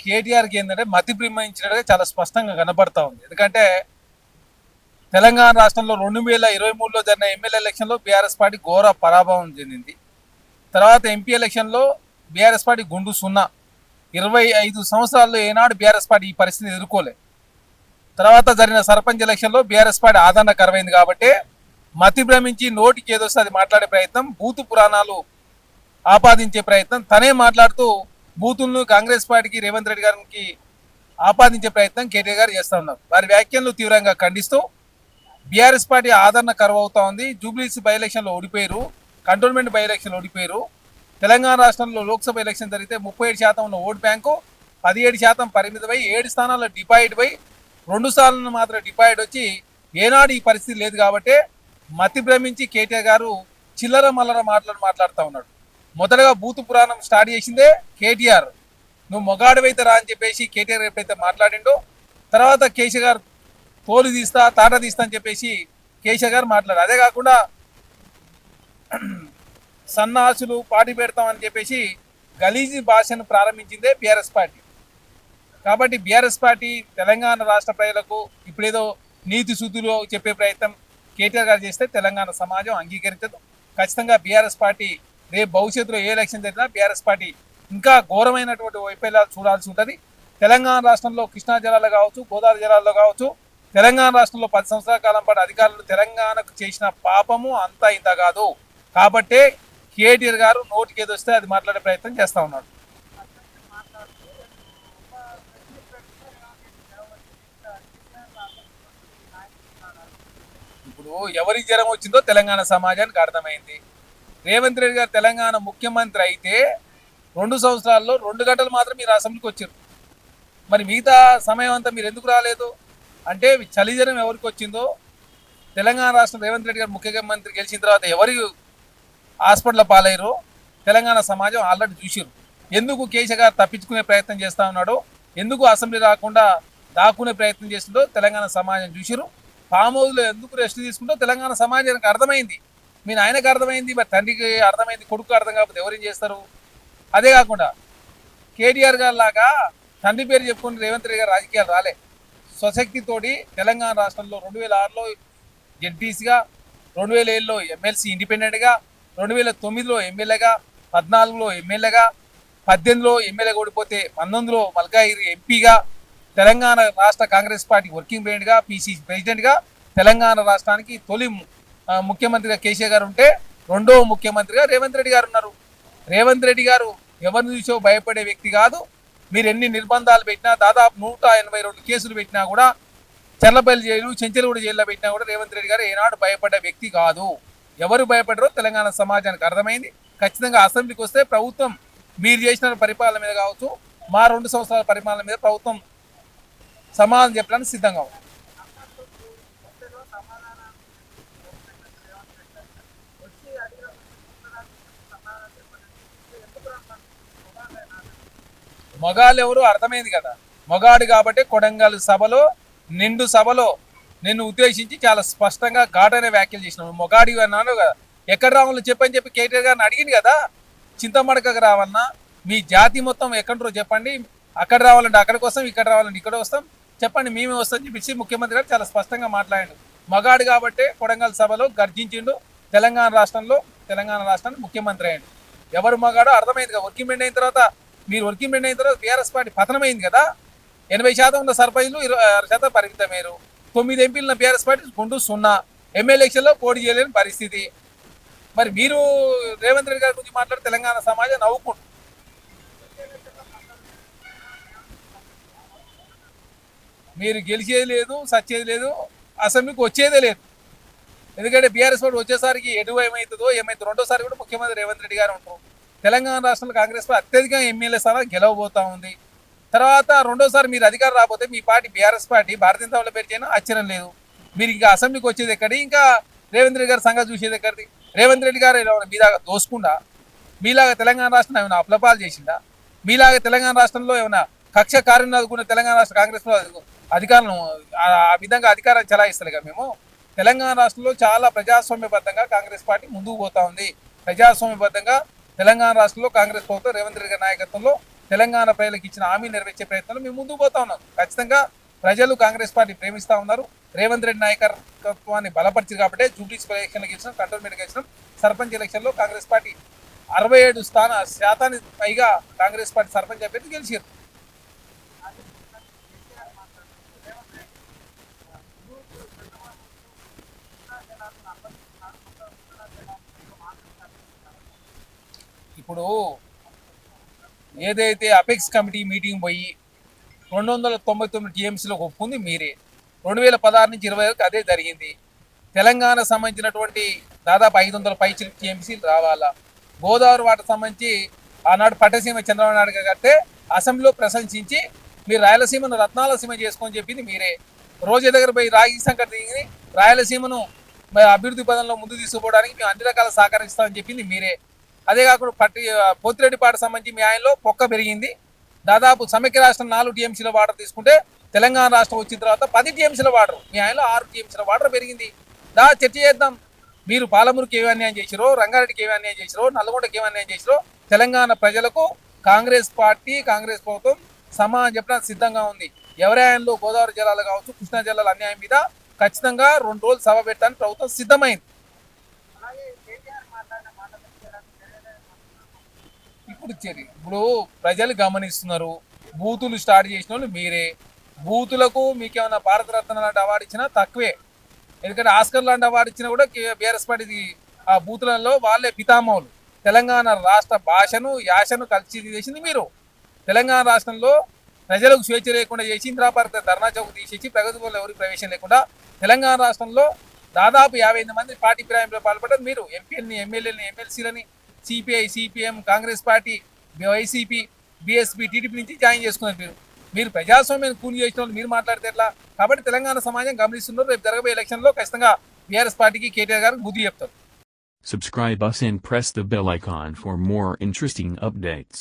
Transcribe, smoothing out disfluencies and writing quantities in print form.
కేటీఆర్కి ఏంటంటే మతి బ్రహ్మించినట్టుగా చాలా స్పష్టంగా కనబడతా ఉంది. ఎందుకంటే తెలంగాణ రాష్ట్రంలో 2023లో జరిగిన ఎమ్మెల్యే ఎలక్షన్లో బీఆర్ఎస్ పార్టీ ఘోర పరాభవం చెందింది. తర్వాత ఎంపీ ఎలక్షన్లో బీఆర్ఎస్ పార్టీ గుండు సున్నా. 25 సంవత్సరాల్లో ఏనాడు బీఆర్ఎస్ పార్టీ ఈ పరిస్థితిని ఎదుర్కోలే. తర్వాత జరిగిన సర్పంచ్ ఎలక్షన్లో బీఆర్ఎస్ పార్టీ ఆదరణ కరువైంది. కాబట్టి మతి భ్రమించి నోటికి ఏదొస్తే అది మాట్లాడే ప్రయత్నం, బూతు పురాణాలు ఆపాదించే ప్రయత్నం, తనే మాట్లాడుతూ బూతులను కాంగ్రెస్ పార్టీకి రేవంత్ రెడ్డి గారికి ఆపాదించే ప్రయత్నం కేటీఆర్ గారు చేస్తూ ఉన్నారు. వారి వ్యాఖ్యలను తీవ్రంగా ఖండిస్తూ బీఆర్ఎస్ పార్టీ ఆదరణ కరువు అవుతా ఉంది. జూబ్లీస్ బై ఎలక్షన్లో ఓడిపోయారు, కంటోన్మెంట్ బై ఎలక్షన్లో ఓడిపోయారు. తెలంగాణ రాష్ట్రంలో లోక్సభ ఎలక్షన్ జరిగితే 37% ఉన్న ఓటు బ్యాంకు 17% పరిమితమై 7 స్థానాల్లో డిపాయిట్ పోయి 2 స్థానాలను మాత్రం డిపాయిట్ వచ్చి ఏనాడు ఈ పరిస్థితి లేదు. కాబట్టి మతి భ్రమించి కేటీఆర్ గారు చిల్లర మల్లర మాట్లాడుతూ ఉన్నాడు. మొదటగా బూతు పురాణం స్టార్ట్ చేసిందే కేటీఆర్. నువ్వు మొగాడివైతే రా అని చెప్పేసి కేటీఆర్ ఎప్పుడైతే మాట్లాడిండో, తర్వాత కేసీఆర్ గారు తోలు తీస్తా తాట తీస్తా అని చెప్పేసి కేసీఆర్ గారు మాట్లాడారు. అదే కాకుండా సన్నాసులు పార్టీ పెడతామని చెప్పేసి గలీజీ భాషను ప్రారంభించిందే బీఆర్ఎస్ పార్టీ. కాబట్టి బీఆర్ఎస్ పార్టీ తెలంగాణ రాష్ట్ర ప్రజలకు ఇప్పుడేదో నీతి శుద్ధులు చెప్పే ప్రయత్నం కేటీఆర్ గారు చేస్తే తెలంగాణ సమాజం అంగీకరించదు. ఖచ్చితంగా బీఆర్ఎస్ పార్టీ రేపు భవిష్యత్తులో ఏ ఎలక్షన్ జరిగినా బీఆర్ఎస్ పార్టీ ఇంకా ఘోరమైనటువంటి వైఫల్యాలు చూడాల్సి ఉంటుంది. తెలంగాణ రాష్ట్రంలో కృష్ణా జిల్లాలో కావచ్చు, గోదావరి జిల్లాలో కావచ్చు, తెలంగాణ రాష్ట్రంలో 10 సంవత్సరాల కాలం పాటు అధికారులు తెలంగాణకు చేసిన పాపము అంతా ఇంత కాదు. కాబట్టే కేటీఆర్ గారు నోటికి ఏదొస్తే అది మాట్లాడే ప్రయత్నం చేస్తూ ఉన్నాడు. ఇప్పుడు ఎవరికి జ్వరం వచ్చిందో తెలంగాణ సమాజానికి అర్థమైంది. రేవంత్ రెడ్డి గారు తెలంగాణ ముఖ్యమంత్రి అయితే 2 సంవత్సరాల్లో 2 గంటలు మాత్రం మీరు అసెంబ్లీకి వచ్చారు. మరి మిగతా సమయం అంతా మీరు ఎందుకు రాలేదు అంటే, చలి జ్వరం ఎవరికి వచ్చిందో తెలంగాణ రాష్ట్రం రేవంత్ రెడ్డి గారు ముఖ్యమంత్రి గెలిచిన తర్వాత ఎవరి హాస్పిటల్ పాలయ్యారో తెలంగాణ సమాజం ఆల్రెడీ చూసారు. ఎందుకు కేసీఆర్ గారు తప్పించుకునే ప్రయత్నం చేస్తూ ఉన్నాడో, ఎందుకు అసెంబ్లీ రాకుండా దాక్కునే ప్రయత్నం చేస్తుందో తెలంగాణ సమాజం చూసారు. ఫామ్ హౌస్లో ఎందుకు రెస్ట్ తీసుకుంటో తెలంగాణ సమాజానికి అర్థమైంది. మీ నాయనకు అర్థమైంది, మరి తండ్రికి అర్థమైంది, కొడుకు అర్థం కాకపోతే ఎవరేం చేస్తారు? అదే కాకుండా కేటీఆర్ గారు లాగా తండ్రి పేరు చెప్పుకుని రేవంత్ రెడ్డి గారు రాజకీయాలు రాలే. స్వశక్తితోటి తెలంగాణ రాష్ట్రంలో 2006లో జెడ్పీసీగా, 2007లో ఎమ్మెల్సీ ఇండిపెండెంట్గా, 2009లో ఎమ్మెల్యేగా, 14లో ఎమ్మెల్యేగా, 18లో ఎమ్మెల్యే ఓడిపోతే 19లో మల్కాగిరి ఎంపీగా, తెలంగాణ రాష్ట్ర కాంగ్రెస్ పార్టీ వర్కింగ్ ప్రెసిడెంట్గా, పిసిసి ప్రెసిడెంట్గా, తెలంగాణ రాష్ట్రానికి తొలి ముఖ్యమంత్రిగా కేసీఆర్ గారు ఉంటే, రెండవ ముఖ్యమంత్రిగా రేవంత్ రెడ్డి గారు ఉన్నారు. రేవంత్ రెడ్డి గారు ఎవరిని చూసో భయపడే వ్యక్తి కాదు. మీరు ఎన్ని నిర్బంధాలు పెట్టినా, దాదాపు 182 కేసులు పెట్టినా కూడా, చెర్లపల్లి జైలు, చెంచలగూడ జైల్లో పెట్టినా కూడా రేవంత్ రెడ్డి గారు ఏనాడు భయపడే వ్యక్తి కాదు. ఎవరు భయపడరో తెలంగాణ సమాజానికి అర్థమైంది. ఖచ్చితంగా అసెంబ్లీకి వస్తే ప్రభుత్వం మీరు చేసిన పరిపాలన మీద కావచ్చు, మా 2 సంవత్సరాల పరిపాలన మీద ప్రభుత్వం సమాధానం చెప్పడానికి సిద్ధంగా ఉంది. మొగాళ్ళు ఎవరు అర్థమైంది కదా. మొగాడు కాబట్టి కొడంగల్ సభలో, నిండు సభలో నిన్ను ఉద్దేశించి చాలా స్పష్టంగా ఘాటైన వ్యాఖ్యలు చేసినావు. మొగాడి అన్నాను కదా, ఎక్కడ రావాలో చెప్పని చెప్పి కేటీఆర్ గారిని అడిగింది కదా. చింతమడకకు రావన్నా, మీ జాతి మొత్తం ఎక్కడో చెప్పండి, అక్కడ రావాలంటే అక్కడికి వస్తాం, ఇక్కడ రావాలంటే ఇక్కడ వస్తాం, చెప్పండి మేమే వస్తాం చెప్పేసి ముఖ్యమంత్రి గారు చాలా స్పష్టంగా మాట్లాడాడు. మగాడు కాబట్టి కొడంగల్ సభలో గర్జించిండు. తెలంగాణ రాష్ట్రానికి ముఖ్యమంత్రి అయ్యాడు. ఎవరు మగాడో అర్థమైంది కదా. వర్కింగ్ అయిన తర్వాత, మీరు వర్కింగ్ అయిన తర్వాత బీఆర్ఎస్ పార్టీ పతనమైంది కదా. 80% ఉన్న సర్పంచ్లు 26% పరిమితమయ్యారు. 9 ఎంపీలున్న బీఆర్ఎస్ పార్టీ గుండు సున్నా. ఎమ్మెల్యే ఎలక్షన్లో పోటీ చేయలేని పరిస్థితి. మరి మీరు రేవంత్ రెడ్డి గారి గురించి మాట్లాడి తెలంగాణ సమాజం నవ్వుకుంటు. మీరు గెలిచేది లేదు, సచ్చేది లేదు, అసెంబ్లీకి వచ్చేదే లేదు. ఎందుకంటే బీఆర్ఎస్ పార్టీ వచ్చేసరికి ఎటు ఏమవుతుందో ఏమైతే, రెండోసారి కూడా ముఖ్యమంత్రి రేవంత్ రెడ్డి గారు ఉంటారు. తెలంగాణ రాష్ట్రంలో కాంగ్రెస్ పార్టీ అత్యధికంగా ఎమ్మెల్యే స్థానాలు గెలవబోతా ఉంది. తర్వాత రెండోసారి మీరు అధికారం రాకపోతే మీ party BRS party Bharatiya Janata party పేరు చేయడం ఆశ్చర్యం లేదు. మీరు ఇంకా అసెంబ్లీకి వచ్చేది ఎక్కడి, ఇంకా రేవంత్ రెడ్డి గారి సంగతి చూసేది ఎక్కడిది? రేవంత్ రెడ్డి గారు మీలాగా దోసుకుండా, మీలాగా తెలంగాణ రాష్ట్రం ఏమైనా అప్లపాలు చేసిందా? మీలాగా తెలంగాణ రాష్ట్రంలో ఏమైనా కక్ష కార్యనుకున్న తెలంగాణ రాష్ట్ర కాంగ్రెస్లో అధికారులను ఆ విధంగా అధికారాన్ని చలాయిస్తలేగా మేము. తెలంగాణ రాష్ట్రంలో చాలా ప్రజాస్వామ్యబద్ధంగా కాంగ్రెస్ పార్టీ ముందుకు పోతా ఉంది. ప్రజాస్వామ్యబద్ధంగా తెలంగాణ రాష్ట్రంలో కాంగ్రెస్ ప్రభుత్వం రేవంత్ రెడ్డి గారి నాయకత్వంలో తెలంగాణ ప్రజలకు ఇచ్చిన హామీ నెరవేర్చే ప్రయత్నంలో మేము ముందుకు పోతా ఉన్నాం. ఖచ్చితంగా ప్రజలు కాంగ్రెస్ పార్టీ ప్రేమిస్తా ఉన్నారు. రేవంత్ రెడ్డి నాయకత్వాన్ని బలపరిచారు కాబట్టి జూబ్లీస్ ఎలక్షన్లకు ఇచ్చినాం, కంటోన్మెంట్కి ఇచ్చినాం. సర్పంచ్ ఎలక్షన్లో కాంగ్రెస్ పార్టీ 67% పైగా కాంగ్రెస్ పార్టీ సర్పంచ్ అభ్యర్థి గెలిచారు. ఇప్పుడు ఏదైతే అపెక్స్ కమిటీ మీటింగ్ పోయి 299 టీఎంసీలో ఒప్పుకుంది మీరే. 2016 నుంచి 20 వరకు అదే జరిగింది. తెలంగాణ సంబంధించినటువంటి దాదాపు 500 పైచిలు టీఎంసీలు రావాలా. గోదావరి వాటర్ సంబంధించి ఆనాడు పట్టసీమ చంద్రబాబు నాయుడు గారు కడితే అసెంబ్లీలో ప్రశంసించి మీరు రాయలసీమను రత్నాలసీమ చేసుకొని చెప్పింది మీరే. రోజు దగ్గర పోయి రాగి సంకట దిగి రాయలసీమను అభివృద్ధి పదంలో ముందు తీసుకుపోవడానికి మేము అన్ని రకాల సహకరిస్తామని చెప్పింది మీరే. అదే కాకుండా పోతిరెడ్డిపాట సంబంధించి మీ ఆయనలో పొక్క పెరిగింది. దాదాపు సమైక్య రాష్ట్రం 4 టీఎంసీల వాటర్ తీసుకుంటే తెలంగాణ రాష్ట్రం వచ్చిన తర్వాత 10 టీఎంసీల వాటర్, మీ ఆయనలో 6 టీఎంసీల వాటర్ పెరిగింది. చర్చ చేద్దాం. మీరు పాలమూరుకి ఏమి అన్యాయం చేసిరో, రంగారెడ్డికి ఏమి అన్యాయం చేసిరో, నల్గొండకి ఏమి అన్యాయం చేసిరో తెలంగాణ ప్రజలకు కాంగ్రెస్ పార్టీ, కాంగ్రెస్ ప్రభుత్వం సమాధానం చెప్పడానికి సిద్ధంగా ఉంది. ఎవరి ఆయనలో గోదావరి జిల్లాలు కావచ్చు, కృష్ణా జిల్లాల అన్యాయం మీద ఖచ్చితంగా 2 రోజులు సభ పెట్టడానికి ప్రభుత్వం సిద్ధమైంది. ఇప్పుడు ప్రజలు గమనిస్తున్నారు. బూతులు స్టార్ట్ చేసిన వాళ్ళు మీరే. బూతులకు మీకేమైనా భారతరత్న లాంటి అవార్డు ఇచ్చినా తక్కువే. ఎందుకంటే ఆస్కర్ లాంటి అవార్డు ఇచ్చినా కూడా బీఆర్ఎస్ పార్టీ ఆ బూతులలో వాళ్ళే పితామహులు. తెలంగాణ రాష్ట్ర భాషను, యాసను కలిసి చేసింది మీరు. తెలంగాణ రాష్ట్రంలో ప్రజలకు స్వేచ్ఛ లేకుండా చేసి ఇంద్రాపార్క్ ధర్నా చౌక్ తీసేసి ప్రగతి వల్ల ఎవరికి ప్రవేశం లేకుండా తెలంగాణ రాష్ట్రంలో దాదాపు 58 మంది పార్టీ ఫిరాయింపులో పాల్పడ్డారు మీరు. ఎంపీలని, ఎమ్మెల్యేలని, ఎమ్మెల్సీలని CPI, CPM, Congress party, YCP, BSP, TDP నుంచి జాయిన్ చేసుకున్నారు. మీరు ప్రజాస్వామ్యాన్ని కూలి చేసిన వాళ్ళు మీరు మాట్లాడితే ఎట్లా? కాబట్టి తెలంగాణ సమాజం గమనిస్తున్నారు. రేపు జరగబోయే ఎలక్షన్లో ఖచ్చితంగా బీఆర్ఎస్ పార్టీకి కేటీఆర్ గారికి బుద్ధి చెప్తారు. Subscribe us and press the bell icon for more interesting updates.